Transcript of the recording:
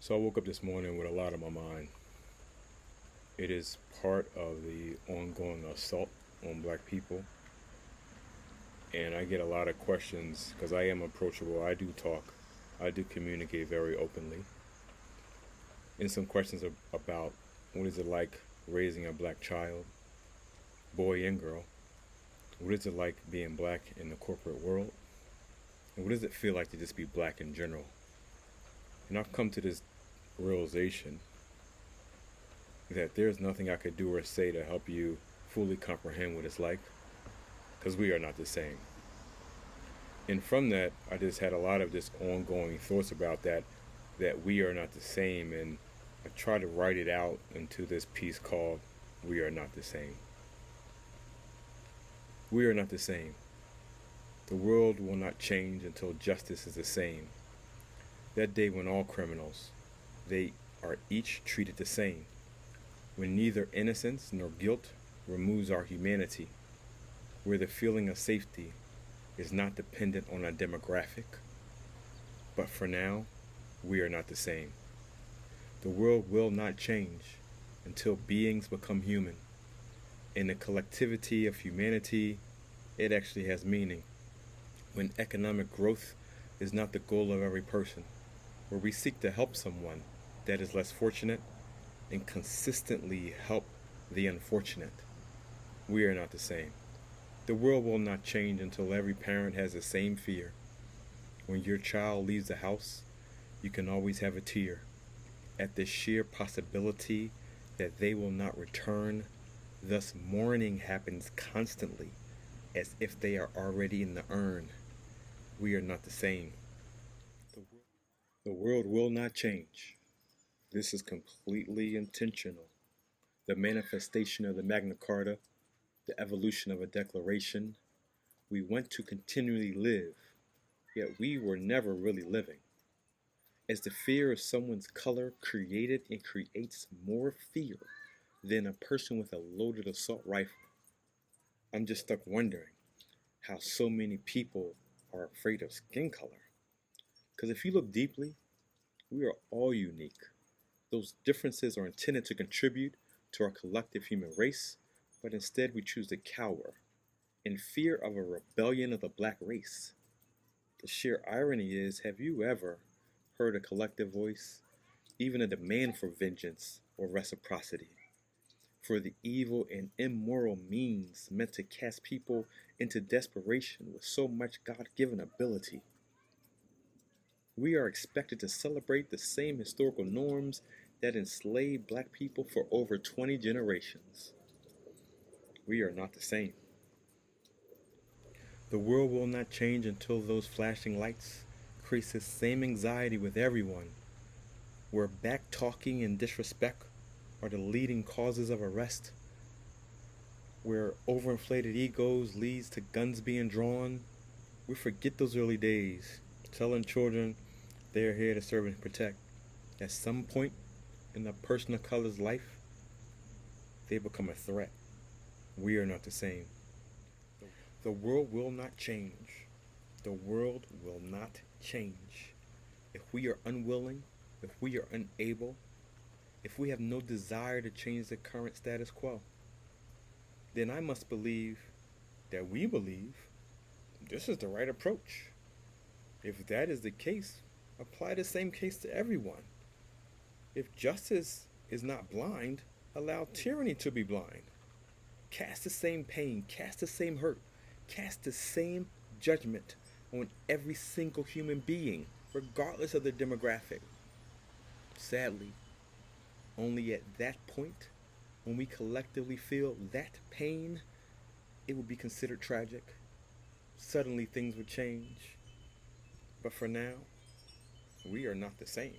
So I woke up this morning with a lot on my mind. It is part of the ongoing assault on black people. And I get a lot of questions because I am approachable. I do talk. I do communicate very openly. And some questions about what is it like raising a black child, boy and girl? What is it like being black in the corporate world? And what does it feel like to just be black in general? And I've come to this realization that there's nothing I could do or say to help you fully comprehend what it's like, because we are not the same. And from that, I just had a lot of just ongoing thoughts about that we are not the same, and I tried to write it out into this piece called We Are Not the Same. We are not the same. The world will not change until justice is the same. That day when all criminals, they are each treated the same. When neither innocence nor guilt removes our humanity, where the feeling of safety is not dependent on a demographic. But for now, we are not the same. The world will not change until beings become human. In the collectivity of humanity, it actually has meaning. When economic growth is not the goal of every person, where we seek to help someone that is less fortunate and consistently help the unfortunate, we are not the same. The world will not change until every parent has the same fear. When your child leaves the house, you can always have a tear at the sheer possibility that they will not return. Thus, mourning happens constantly, as if they are already in the urn. We are not the same. The world will not change. This is completely intentional. The manifestation of the Magna Carta, the evolution of a declaration. We want to continually live, yet we were never really living. As the fear of someone's color created and creates more fear than a person with a loaded assault rifle, I'm just stuck wondering how so many people are afraid of skin color. Because if you look deeply, we are all unique. Those differences are intended to contribute to our collective human race, but instead we choose to cower in fear of a rebellion of the black race. The sheer irony is, have you ever heard a collective voice, even a demand for vengeance or reciprocity, for the evil and immoral means meant to cast people into desperation with so much God-given ability? We are expected to celebrate the same historical norms that enslaved black people for over 20 generations. We are not the same. The world will not change until those flashing lights create the same anxiety with everyone, where back-talking and disrespect are the leading causes of arrest, where overinflated egos leads to guns being drawn. We forget those early days, telling children they are here to serve and protect. At some point in a person of color's life, they become a threat. We are not the same. The world will not change. The world will not change. If we are unwilling, if we are unable, if we have no desire to change the current status quo, then I must believe that we believe this is the right approach. If that is the case, apply the same case to everyone. If justice is not blind, allow tyranny to be blind. Cast the same pain, cast the same hurt, cast the same judgment on every single human being, regardless of their demographic. Sadly, only at that point, when we collectively feel that pain, it would be considered tragic. Suddenly things would change. But for now, we are not the same.